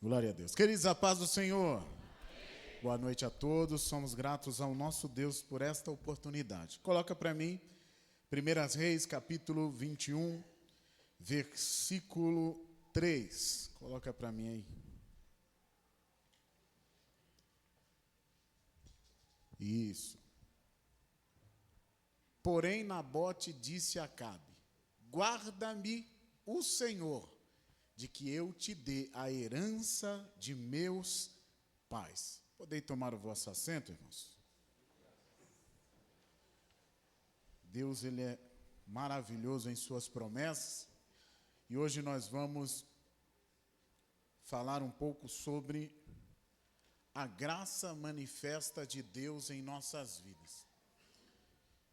Glória a Deus. Queridos, a paz do Senhor. Amém. Boa noite a todos. Somos gratos ao nosso Deus por esta oportunidade. Coloca para mim, 1 Reis, capítulo 21, versículo 3. Coloca para mim aí. Isso. Porém, Nabote disse a Acabe: guarda-me o Senhor, de que eu te dê a herança de meus pais. Podem tomar o vosso assento, irmãos? Deus, Ele é maravilhoso em suas promessas. E hoje nós vamos falar um pouco sobre a graça manifesta de Deus em nossas vidas.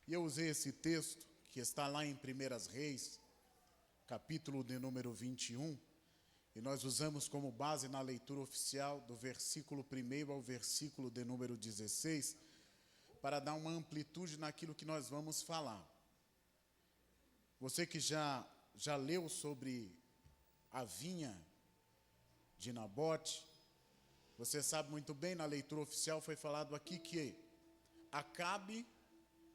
E eu usei esse texto, que está lá em 1 Reis, capítulo de número 21, e nós usamos como base na leitura oficial do versículo 1 ao versículo de número 16, para dar uma amplitude naquilo que nós vamos falar. Você que já leu sobre a vinha de Nabote, você sabe muito bem, na leitura oficial foi falado aqui que Acabe,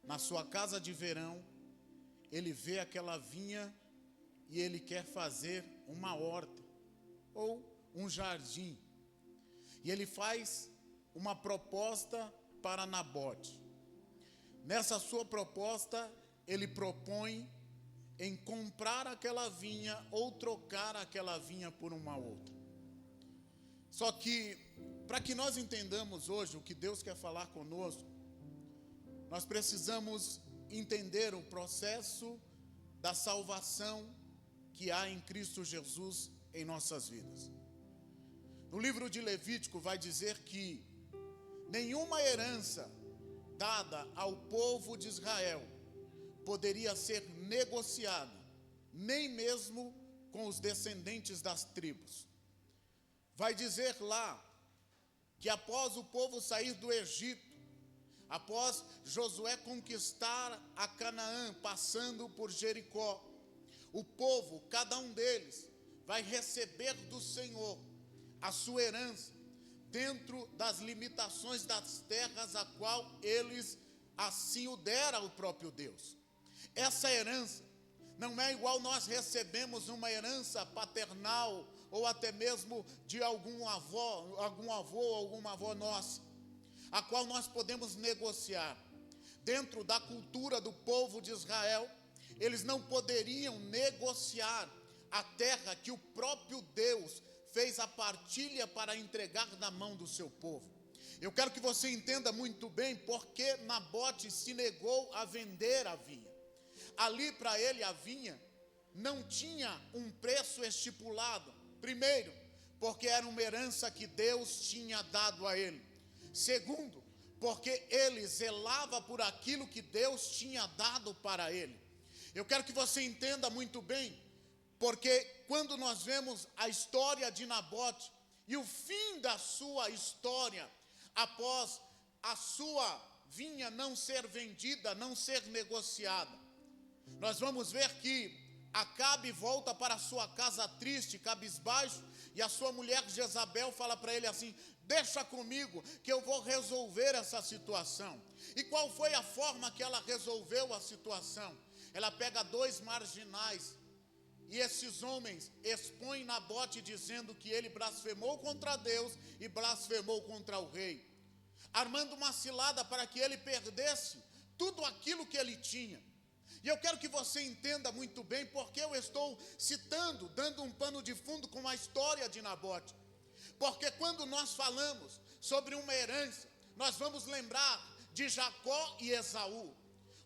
na sua casa de verão, ele vê aquela vinha e ele quer fazer uma horta ou um jardim. E ele faz uma proposta para Nabote. Nessa sua proposta, ele propõe em comprar aquela vinha ou trocar aquela vinha por uma outra. Só que, para que nós entendamos hoje o que Deus quer falar conosco, nós precisamos entender o processo da salvação que há em Cristo Jesus em nossas vidas. No livro de Levítico vai dizer que nenhuma herança dada ao povo de Israel poderia ser negociada, nem mesmo com os descendentes das tribos. Vai dizer lá que após o povo sair do Egito, após Josué conquistar a Canaã, passando por Jericó, o povo, cada um deles, vai receber do Senhor a sua herança, dentro das limitações das terras a qual eles assim o dera ao próprio Deus. Essa herança não é igual nós recebemos uma herança paternal, ou até mesmo de algum avô ou alguma avó nossa, a qual nós podemos negociar. Dentro da cultura do povo de Israel, eles não poderiam negociar a terra que o próprio Deus fez a partilha para entregar na mão do seu povo. Eu quero que você entenda muito bem porque Nabote se negou a vender a vinha. Ali para ele a vinha não tinha um preço estipulado. Primeiro, porque era uma herança que Deus tinha dado a ele. Segundo, porque ele zelava por aquilo que Deus tinha dado para ele. Eu quero que você entenda muito bem, porque quando nós vemos a história de Nabote e o fim da sua história, após a sua vinha não ser vendida, não ser negociada, nós vamos ver que Acabe volta para a sua casa triste, cabisbaixo, e a sua mulher Jezabel fala para ele assim: deixa comigo que eu vou resolver essa situação. E qual foi a forma que ela resolveu a situação? Ela pega 2 marginais, e esses homens expõem Nabote dizendo que ele blasfemou contra Deus e blasfemou contra o rei, armando uma cilada para que ele perdesse tudo aquilo que ele tinha. E eu quero que você entenda muito bem porque eu estou citando, dando um pano de fundo com a história de Nabote. Porque quando nós falamos sobre uma herança, nós vamos lembrar de Jacó e Esaú.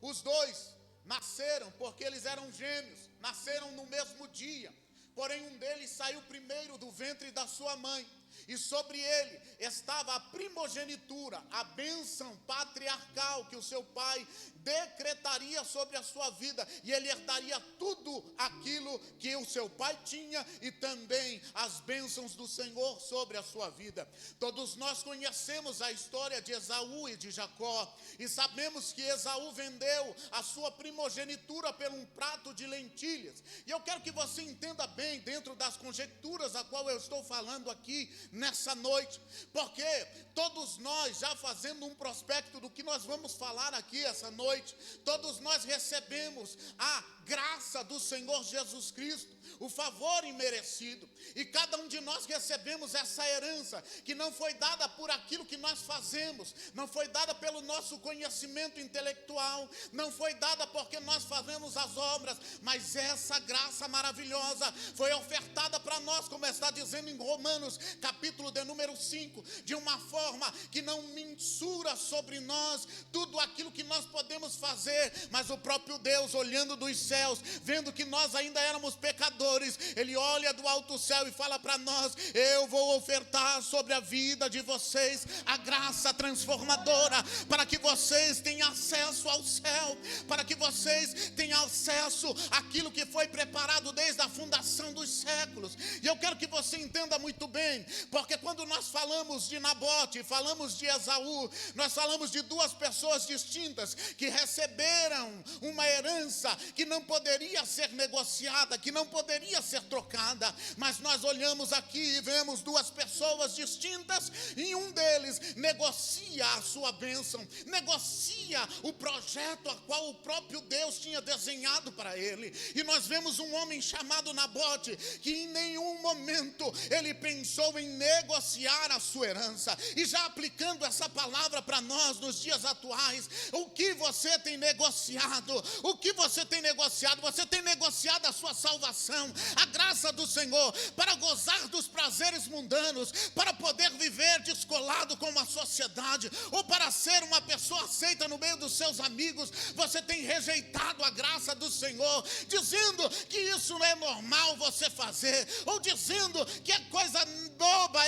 Os dois nasceram porque eles eram gêmeos, nasceram no mesmo dia. Porém um deles saiu primeiro do ventre da sua mãe. e sobre ele estava a primogenitura, a bênção patriarcal que o seu pai decretaria sobre a sua vida, e ele herdaria tudo aquilo que o seu pai tinha e também as bênçãos do Senhor sobre a sua vida. Todos nós conhecemos a história de Esaú e de Jacó, e sabemos que Esaú vendeu a sua primogenitura por um prato de lentilhas. E eu quero que você entenda bem dentro das conjecturas a qual eu estou falando aqui nessa noite, porque todos nós, já fazendo um prospecto do que nós vamos falar aqui essa noite, todos nós recebemos a graça do Senhor Jesus Cristo, o favor imerecido, e cada um de nós recebemos essa herança, que não foi dada por aquilo que nós fazemos, não foi dada pelo nosso conhecimento intelectual, não foi dada porque nós fazemos as obras, mas essa graça maravilhosa foi ofertada para nós, como está dizendo em Romanos, capítulo de número 5, de uma forma que não mensura sobre nós tudo aquilo que nós podemos fazer, mas o próprio Deus, olhando dos céus, vendo que nós ainda éramos pecadores, ele olha do alto céu e fala para nós: eu vou ofertar sobre a vida de vocês a graça transformadora, para que vocês tenham acesso ao céu, para que vocês tenham acesso àquilo que foi preparado desde a fundação dos séculos. E eu quero que você entenda muito bem, porque quando nós falamos de Nabote, falamos de Esaú, nós falamos de duas pessoas distintas que receberam uma herança que não poderia ser negociada, que não poderia ser trocada, mas nós olhamos aqui e vemos duas pessoas distintas, e um deles negocia a sua bênção, negocia o projeto a qual o próprio Deus tinha desenhado para ele. E nós vemos um homem chamado Nabote, que em nenhum momento ele pensou em negociar a sua herança. E já aplicando essa palavra para nós nos dias atuais, o que você tem negociado? O que você tem negociado? Você tem negociado a sua salvação, a graça do Senhor, para gozar dos prazeres mundanos, para poder viver descolado com a sociedade, ou para ser uma pessoa aceita no meio dos seus amigos? Você tem rejeitado a graça do Senhor, dizendo que isso não é normal você fazer, ou dizendo que é coisa boba,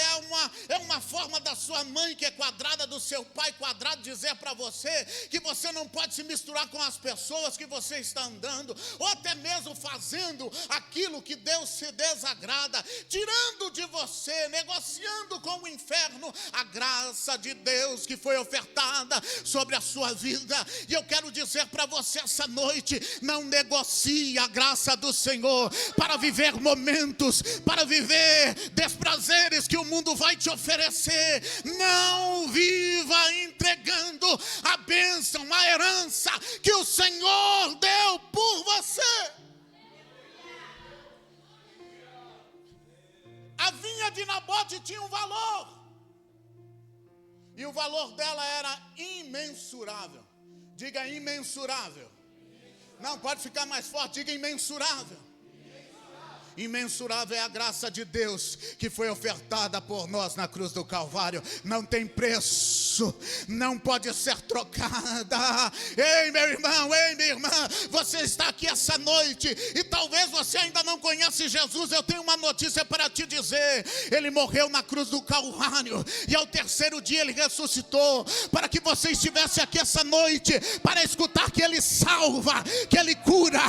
é uma forma da sua mãe que é quadrada, do seu pai quadrado, dizer para você que você não pode se misturar com as pessoas que você está andando, ou até mesmo fazendo aquilo que Deus se desagrada, tirando de você, negociando com o inferno a graça de Deus que foi ofertada sobre a sua vida. E eu quero dizer para você essa noite: não negocie a graça do Senhor para viver momentos, para viver desprazeres que o mundo vai te oferecer. Não viva entregando a bênção, a herança que o Senhor deu por você. A vinha de Nabote tinha um valor, e o valor dela era imensurável. Diga imensurável. Não, pode ficar mais forte, diga imensurável. Imensurável é a graça de Deus que foi ofertada por nós na cruz do Calvário. Não tem preço, não pode ser trocada. Ei, meu irmão, ei, minha irmã, você está aqui essa noite e talvez você ainda não conhece Jesus. Eu tenho uma notícia para te dizer: ele morreu na cruz do Calvário e ao terceiro dia ele ressuscitou, para que você estivesse aqui essa noite para escutar que ele salva, que ele cura,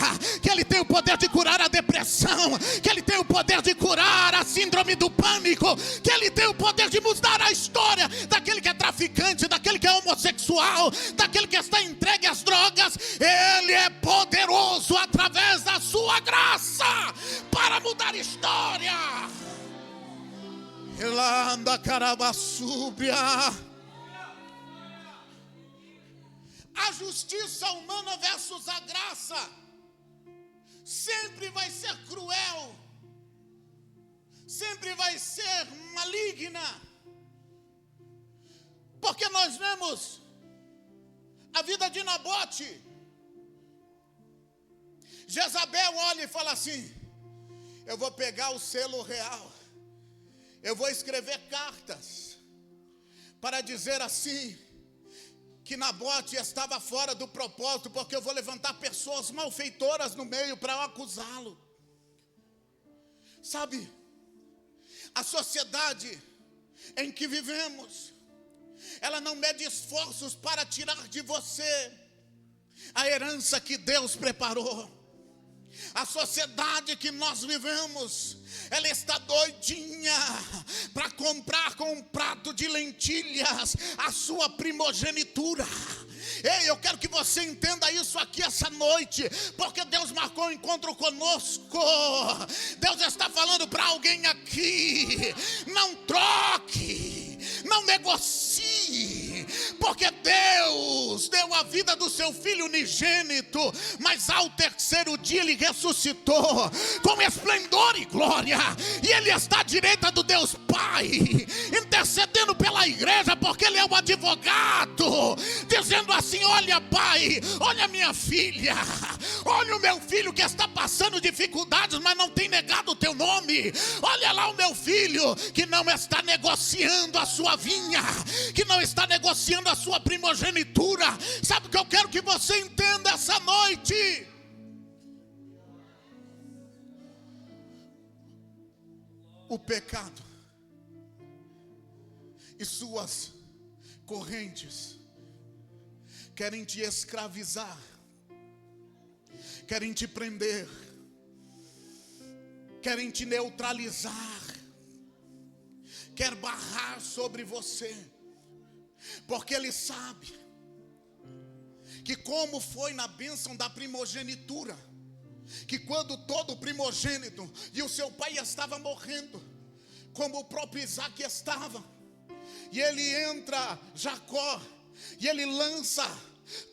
que ele tem o poder de curar a depressão, que ele tem o poder de curar a síndrome do pânico, que ele tem o poder de mudar a história daquele que é traficante, daquele que é homossexual, daquele que está entregue às drogas. Ele é poderoso através da sua graça para mudar a história. Elanda carabassúbia. A justiça humana versus a graça sempre vai ser cruel, sempre vai ser maligna, porque nós vemos a vida de Nabote. Jezabel olha e fala assim: eu vou pegar o selo real, eu vou escrever cartas para dizer assim, que Nabote estava fora do propósito, porque eu vou levantar pessoas malfeitoras no meio para eu acusá-lo. Sabe, a sociedade em que vivemos, ela não mede esforços para tirar de você a herança que Deus preparou. A sociedade que nós vivemos, ela está doidinha para comprar com um prato de lentilhas a sua primogenitura. Ei, eu quero que você entenda isso aqui essa noite, porque Deus marcou um encontro conosco. Deus está falando para alguém aqui: não troque, não negocie, porque Deus deu a vida do seu Filho unigênito, mas ao terceiro dia Ele ressuscitou com esplendor e glória, e Ele está à direita do Deus Pai, intercedendo pela igreja, porque Ele é o advogado, dizendo assim: olha, Pai, olha minha filha, olha o meu filho que está passando dificuldades, mas não tem negado o teu nome. Olha lá o meu filho que não está negociando a sua vinha, que não está negociando a sua primogenitura. Sabe o que eu quero que você entenda essa noite? O pecado e suas correntes querem te escravizar, querem te prender, querem te neutralizar, quer barrar sobre você, porque ele sabe que, como foi na bênção da primogenitura, que quando todo primogênito e o seu pai estava morrendo, como o próprio Isaac estava, e ele entra, Jacó, e ele lança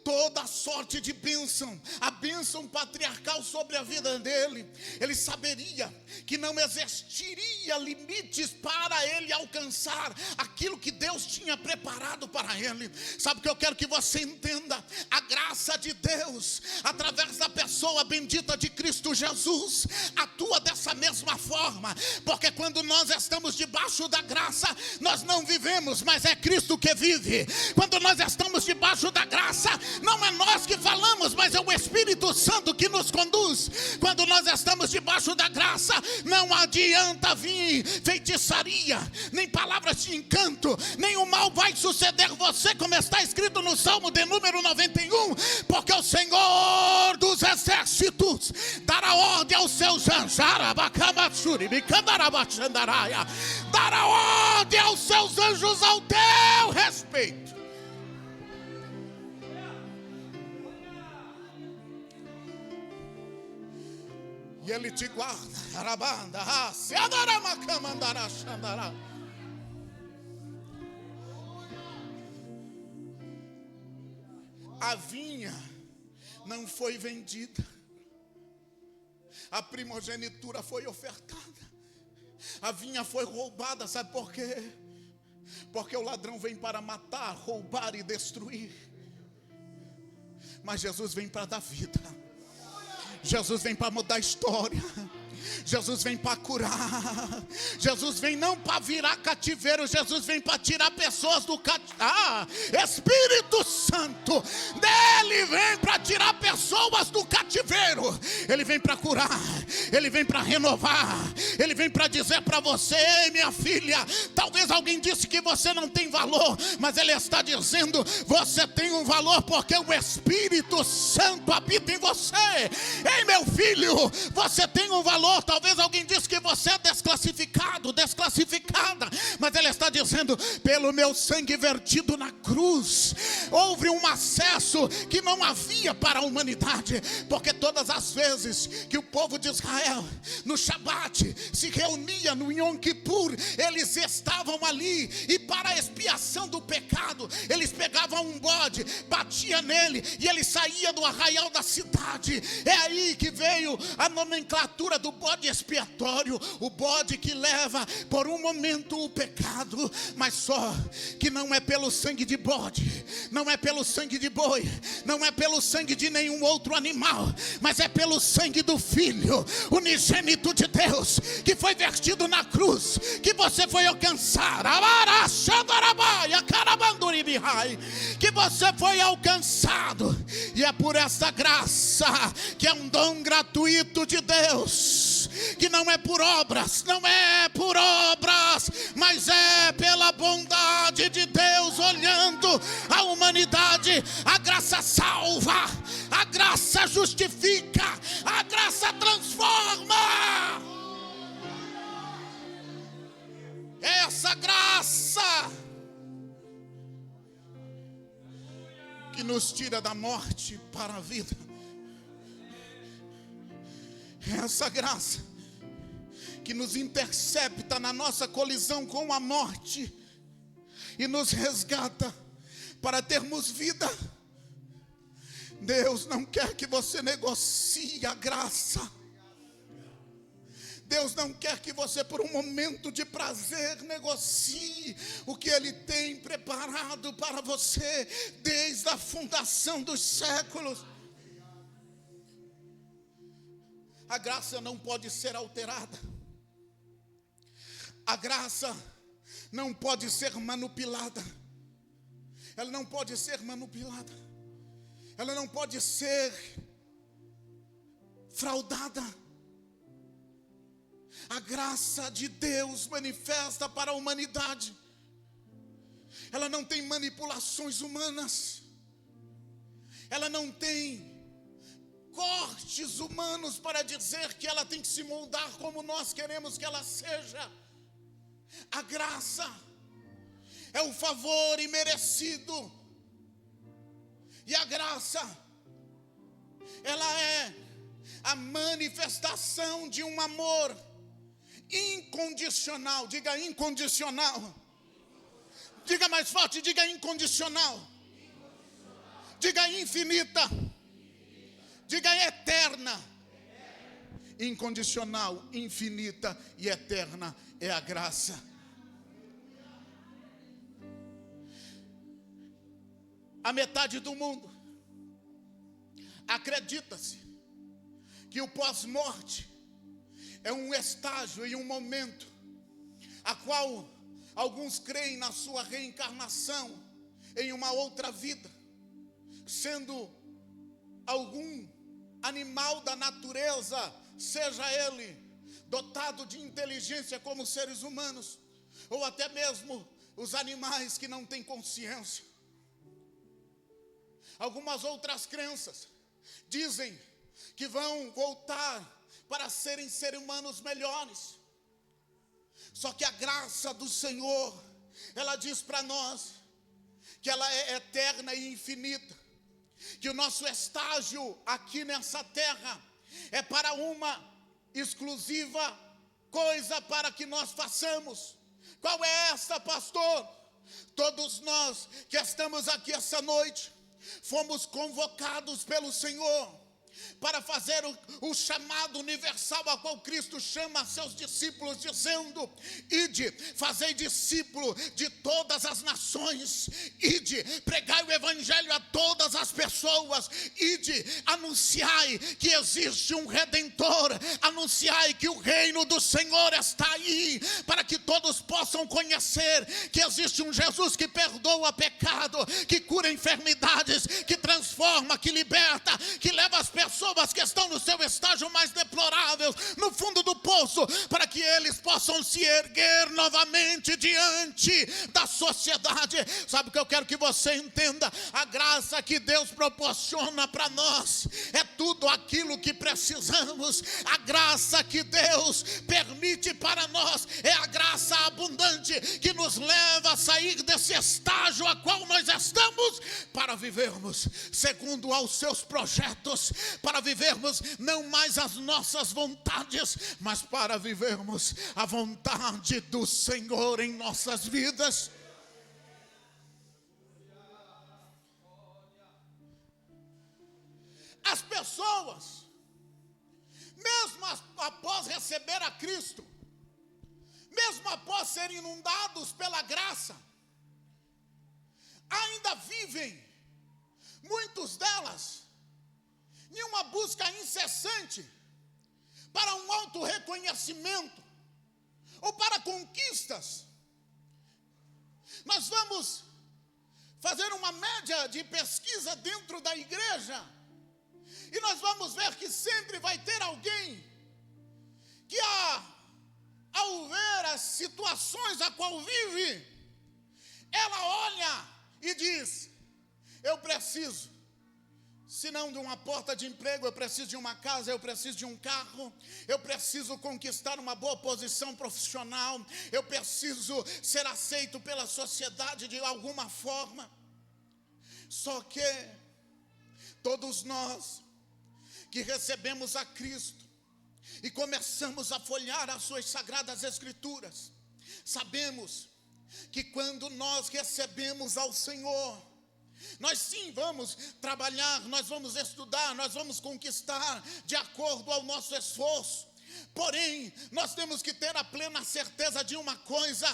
toda a sorte de bênção, a bênção patriarcal sobre a vida dele. Ele saberia que não existiria limites para ele alcançar aquilo que Deus tinha preparado para ele. Sabe o que eu quero que você entenda? A graça de Deus, através da pessoa bendita de Cristo Jesus, atua dessa mesma forma, porque quando nós estamos debaixo da graça, nós não vivemos, mas é Cristo que vive. Quando nós estamos debaixo da graça, não é nós que falamos, mas é o Espírito Santo que nos conduz. Quando nós estamos debaixo da graça, não adianta vir feitiçaria, nem palavras de encanto, nem o mal vai suceder você, como está escrito no Salmo de número 91, porque o Senhor dos exércitos dará ordem aos seus anjos, dará ordem aos seus anjos ao teu respeito. E ele te guarda. A vinha não foi vendida, a primogenitura foi ofertada, a vinha foi roubada. Sabe por quê? Porque o ladrão vem para matar, roubar e destruir, mas Jesus vem para dar vida. Jesus vem para mudar a história. Jesus vem para curar. Jesus vem não para virar cativeiro. Jesus vem para tirar pessoas do cativeiro. Espírito Santo dele vem para tirar pessoas do cativeiro. Ele vem para curar, ele vem para renovar, ele vem para dizer para você: ei, minha filha, talvez alguém disse que você não tem valor, mas ele está dizendo: você tem um valor, porque o Espírito Santo habita em você. Ei, meu filho, você tem um valor. Talvez alguém disse que você é desclassificado, desclassificada, mas ele está dizendo: pelo meu sangue vertido na cruz, houve um acesso que não havia para a humanidade. Porque todas as vezes que o povo de Israel no Shabat se reunia no Yom Kippur, eles estavam ali, e para a expiação do pecado, eles pegavam um bode, batia nele, e ele saía do arraial da cidade. É aí que veio a nomenclatura do bode expiatório, o bode que leva por um momento o pecado, mas só que não é pelo sangue de bode, não é pelo sangue de boi, não é pelo sangue de nenhum outro animal, mas é pelo sangue do Filho unigênito de Deus, que foi vertido na cruz, que você foi alcançar, que você foi alcançado. E é por essa graça, que é um dom gratuito de Deus, que não é por obras, não é por obras, mas é pela bondade de Deus olhando a humanidade. A graça salva, a graça justifica, a graça transforma. Essa graça que nos tira da morte para a vida. Essa graça que nos intercepta na nossa colisão com a morte e nos resgata para termos vida. Deus não quer que você negocie a graça. Deus não quer que você, por um momento de prazer, negocie o que Ele tem preparado para você desde a fundação dos séculos. A graça não pode ser alterada. A graça não pode ser manipulada. Ela não pode ser manipulada. Ela não pode ser fraudada. A graça de Deus manifesta para a humanidade. Ela não tem manipulações humanas. Ela não tem cortes humanos para dizer que ela tem que se moldar como nós queremos que ela seja. A graça é o favor imerecido. E a graça, ela é a manifestação de um amor incondicional. Diga incondicional. Diga mais forte, diga incondicional. Diga infinita. Diga eterna. Incondicional, infinita e eterna é a graça. A metade do mundo acredita-se que o pós-morte é um estágio e um momento a qual alguns creem na sua reencarnação em uma outra vida, sendo algum animal da natureza, seja ele dotado de inteligência como seres humanos, ou até mesmo os animais que não têm consciência. Algumas outras crenças dizem que vão voltar para serem seres humanos melhores. Só que a graça do Senhor, ela diz para nós que ela é eterna e infinita, que o nosso estágio aqui nessa terra é para uma exclusiva coisa para que nós façamos. Qual é essa, pastor? Todos nós que estamos aqui essa noite fomos convocados pelo Senhor para fazer o chamado universal a qual Cristo chama seus discípulos, dizendo: ide, fazei discípulo de todas as nações, ide, pregai o evangelho a todas as pessoas, ide, anunciai que existe um Redentor, anunciai que o reino do Senhor está aí, para que todos possam conhecer que existe um Jesus que perdoa pecado, que cura enfermidades, que transforma, que liberta, que leva as pessoas que estão no seu estágio mais deplorável, no fundo do poço, para que eles possam se erguer novamente diante da sociedade. Sabe o que eu quero que você entenda? A graça que Deus proporciona para nós é tudo aquilo que precisamos. A graça que Deus permite para nós é a graça abundante que nos leva a sair desse estágio a qual nós estamos, para vivermos segundo aos seus projetos, para vivermos não mais as nossas vontades, mas para vivermos a vontade do Senhor em nossas vidas. As pessoas, mesmo após receber a Cristo, mesmo após serem inundados pela graça, ainda vivem, muitos delas, em uma busca incessante para um auto-reconhecimento ou para conquistas. Nós vamos fazer uma média de pesquisa dentro da igreja e nós vamos ver que sempre vai ter alguém que ao ver as situações a qual vive, ela olha e diz: eu preciso, se não de uma porta de emprego, eu preciso de uma casa, eu preciso de um carro, eu preciso conquistar uma boa posição profissional, eu preciso ser aceito pela sociedade de alguma forma. Só que todos nós que recebemos a Cristo e começamos a folhear as suas sagradas escrituras, sabemos que quando nós recebemos ao Senhor, nós sim vamos trabalhar, nós vamos estudar, nós vamos conquistar de acordo ao nosso esforço. Porém, nós temos que ter a plena certeza de uma coisa: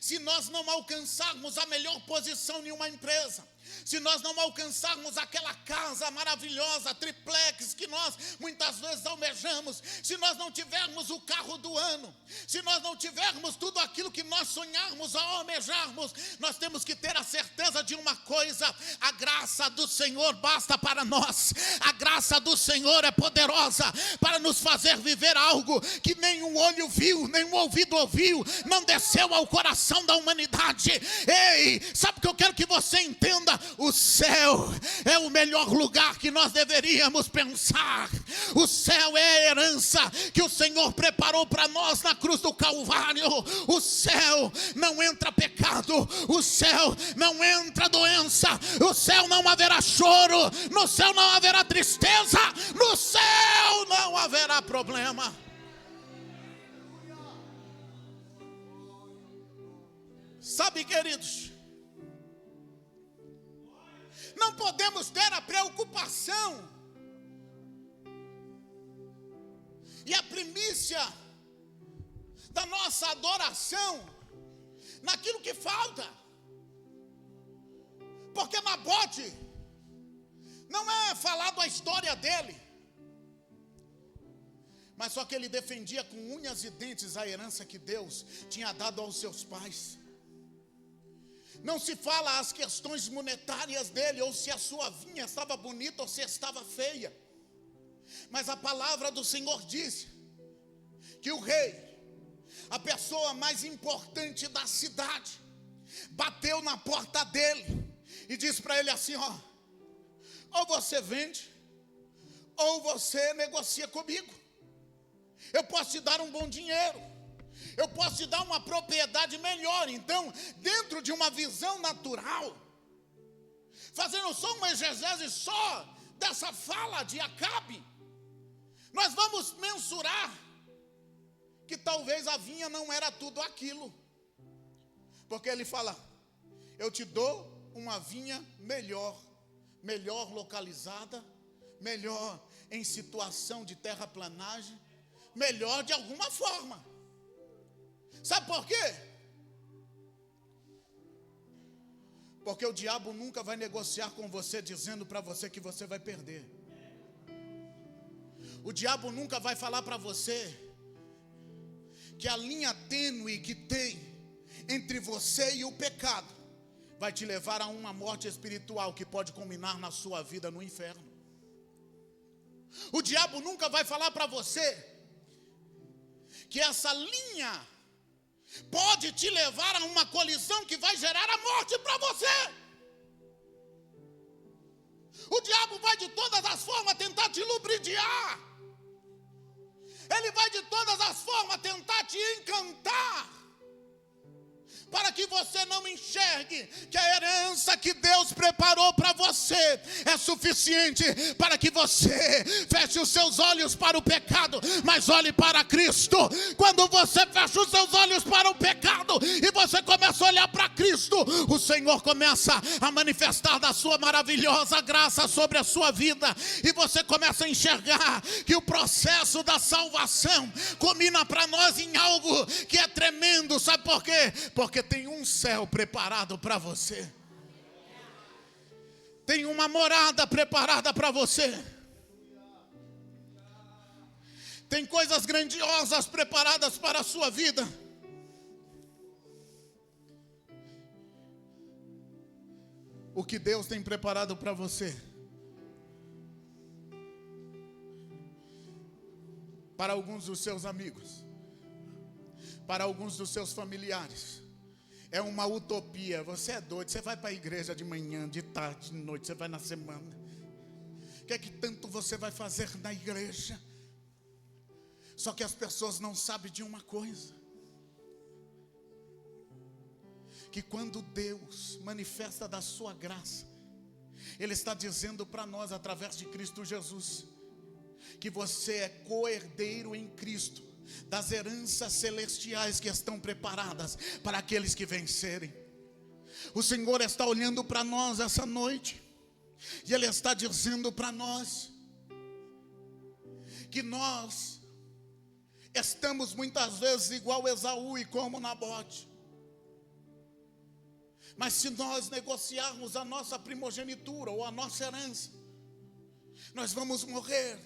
se nós não alcançarmos a melhor posição em uma empresa, se nós não alcançarmos aquela casa maravilhosa, triplex, que nós muitas vezes almejamos, se nós não tivermos o carro do ano, se nós não tivermos tudo aquilo que nós sonharmos ou almejarmos, nós temos que ter a certeza de uma coisa: a graça do Senhor basta para nós. A graça do Senhor é poderosa para nos fazer viver algo que nenhum olho viu, nenhum ouvido ouviu, não desceu ao coração da humanidade. Ei, sabe o que eu quero que você entenda? O céu é o melhor lugar que nós deveríamos pensar. O céu é a herança que o Senhor preparou para nós na cruz do Calvário. O céu não entra pecado, o céu não entra doença, o céu não haverá choro, no céu não haverá tristeza, no céu não haverá problema. Sabe, queridos, não podemos ter a preocupação e a primícia da nossa adoração naquilo que falta. Porque Nabote não é falado a história dele, mas só que ele defendia com unhas e dentes a herança que Deus tinha dado aos seus pais. Não se fala as questões monetárias dele, ou se a sua vinha estava bonita ou se estava feia. Mas a palavra do Senhor diz que o rei, a pessoa mais importante da cidade, bateu na porta dele e disse para ele assim: ó, ou você vende, ou você negocia comigo. Eu posso te dar um bom dinheiro, eu posso te dar uma propriedade melhor. Então, dentro de uma visão natural, fazendo só uma exegese só dessa fala de Acabe, nós vamos mensurar que talvez a vinha não era tudo aquilo. Porque ele fala: eu te dou uma vinha melhor localizada, melhor em situação de terraplanagem, melhor de alguma forma. Sabe por quê? Porque o diabo nunca vai negociar com você dizendo para você que você vai perder. O diabo nunca vai falar para você que a linha tênue que tem entre você e o pecado vai te levar a uma morte espiritual que pode culminar na sua vida no inferno. O diabo nunca vai falar para você que essa linha pode te levar a uma colisão que vai gerar a morte para você. O diabo vai de todas as formas tentar te lubridiar. Ele vai de todas as formas tentar te encantar, para que você não enxergue que a herança que Deus preparou para você é suficiente para que você feche os seus olhos para o pecado, mas olhe para Cristo. Quando você fecha os seus olhos para o pecado e você começa a olhar para Cristo, o Senhor começa a manifestar da sua maravilhosa graça sobre a sua vida, e você começa a enxergar que o processo da salvação culmina para nós em algo que é tremendo. Sabe por quê? Porque tem um céu preparado para você. Tem uma morada preparada para você. Tem coisas grandiosas preparadas para a sua vida. O que Deus tem preparado para você, para alguns dos seus amigos, para alguns dos seus familiares, é uma utopia. Você é doido, você vai para a igreja de manhã, de tarde, de noite, você vai na semana. O que é que tanto você vai fazer na igreja? Só que as pessoas não sabem de uma coisa: que quando Deus manifesta da sua graça, Ele está dizendo para nós, através de Cristo Jesus, que você é co-herdeiro em Cristo das heranças celestiais que estão preparadas para aqueles que vencerem. O Senhor está olhando para nós essa noite, e Ele está dizendo para nós que nós estamos muitas vezes igual Esaú e como Nabote. Mas se nós negociarmos a nossa primogenitura ou a nossa herança, nós vamos morrer.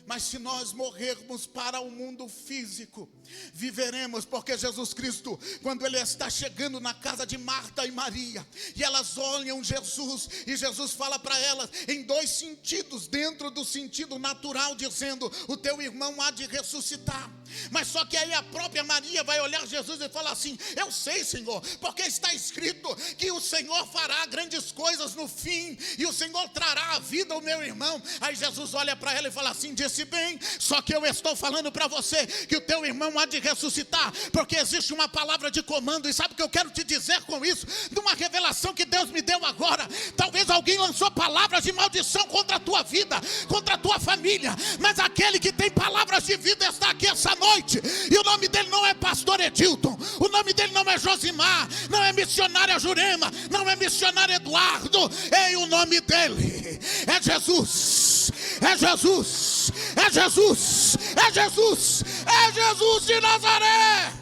Mas se nós morrermos para o mundo físico, viveremos, porque Jesus Cristo, quando Ele está chegando na casa de Marta e Maria, e elas olham Jesus, e Jesus fala para elas em dois sentidos, dentro do sentido natural, dizendo: o teu irmão há de ressuscitar. Mas só que aí a própria Maria vai olhar Jesus e falar assim: eu sei, Senhor, porque está escrito que o Senhor fará grandes coisas no fim, e o Senhor trará à vida o meu irmão. Aí Jesus olha para ela e fala assim: disse bem, só que eu estou falando para você que o teu irmão há de ressuscitar, porque existe uma palavra de comando. E sabe o que eu quero te dizer com isso? Numa revelação que Deus me deu agora. Talvez alguém lançou palavras de maldição contra a tua vida, contra a tua família, mas aquele que tem palavras de vida está aqui essa noite, e o nome dele não é pastor Edilton, o nome dele não é Josimar, não é missionária Jurema, não é missionário Eduardo. Ei, o nome dele é Jesus, é Jesus, é Jesus, é Jesus, é Jesus de Nazaré.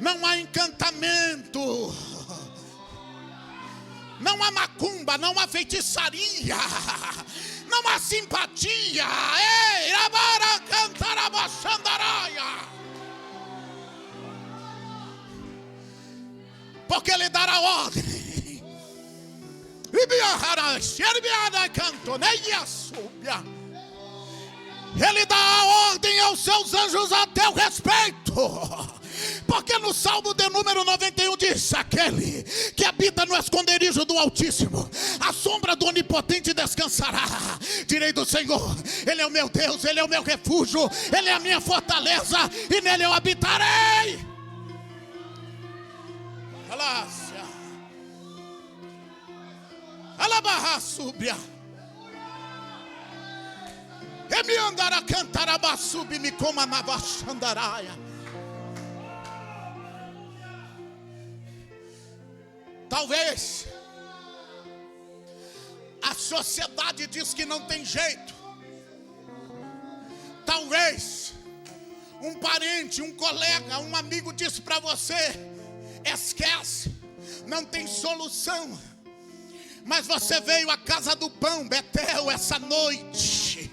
Não há encantamento, não há macumba, não há feitiçaria, não há simpatia. Ei, abara cantarabaxandaraia. Porque Ele dará ordem. Ele dá a ordem aos seus anjos a teu respeito. Porque no Salmo de número 91 diz: aquele que habita no esconderijo do Altíssimo, a sombra do Onipotente descansará. Direi do Senhor: Ele é o meu Deus, Ele é o meu refúgio, Ele é a minha fortaleza, e nele eu habitarei. Alácia, alabarra súbia, e me andará cantar abassubi me coma na baixandaraia. Talvez a sociedade diz que não tem jeito. Talvez um parente, um colega, um amigo disse para você: esquece, não tem solução. Mas você veio à casa do pão, Betel, essa noite.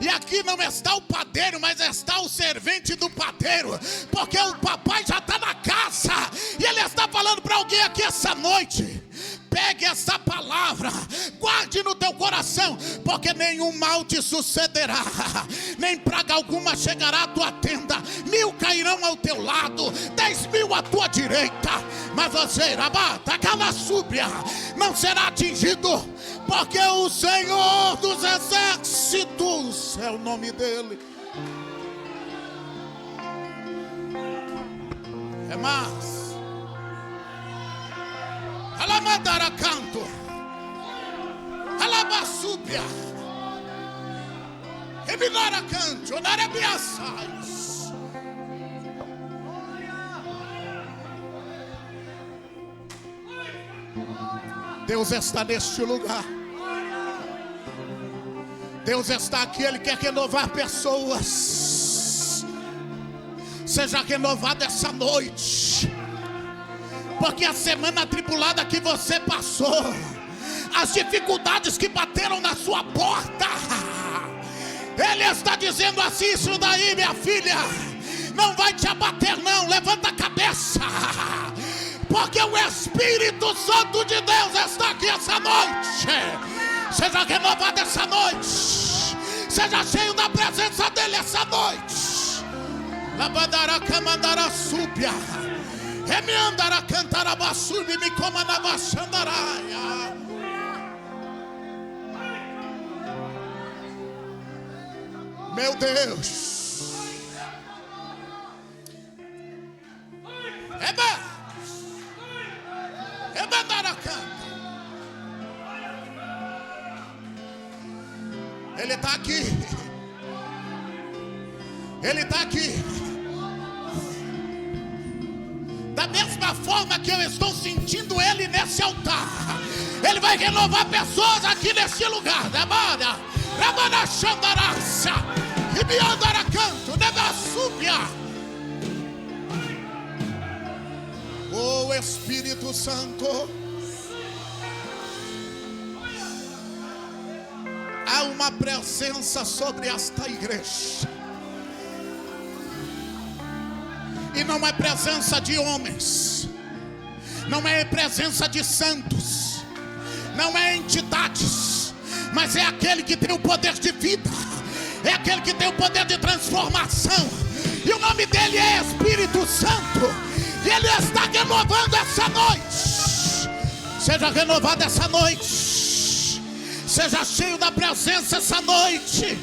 E aqui não está o padeiro, mas está o servente do padeiro, porque o papai já está na casa, e ele está falando para alguém aqui essa noite: pegue essa palavra, guarde no teu coração, porque nenhum mal te sucederá, nem praga alguma chegará à tua tenda. 1000 cairão ao teu lado, 10.000 à tua direita, mas você, rabata, aquela súbia, não será atingido, porque o Senhor dos exércitos é o nome dele. É mais. Alamadara canto, alabassúbia, eminara canto, onarebiaçais. Deus está neste lugar. Deus está aqui, Ele quer renovar pessoas. Seja renovado essa noite, porque a semana atribulada que você passou, as dificuldades que bateram na sua porta, Ele está dizendo assim: isso daí, minha filha, não vai te abater não. Levanta a cabeça, porque o Espírito Santo de Deus está aqui essa noite. Seja renovado essa noite, seja cheio da presença dEle essa noite. Labadara camandara súbia. Remiandara cantara basúbia me coma na baixandaraia. Meu Deus. Rebandara canta. Ele está aqui. Ele está aqui. Da mesma forma que eu estou sentindo Ele nesse altar, Ele vai renovar pessoas aqui nesse lugar. Rabana Xandaraça, Ribiandara Canto, Negasúbia. Oh Espírito Santo, há uma presença sobre esta igreja. E não é presença de homens, não é presença de santos, não é entidades, mas é aquele que tem o poder de vida, é aquele que tem o poder de transformação. E o nome dele é Espírito Santo. E ele está renovando essa noite. Seja renovado essa noite. Seja cheio da presença essa noite.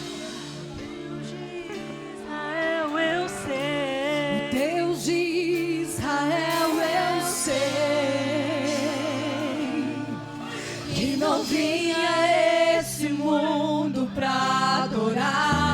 Não vinha a esse mundo pra adorar.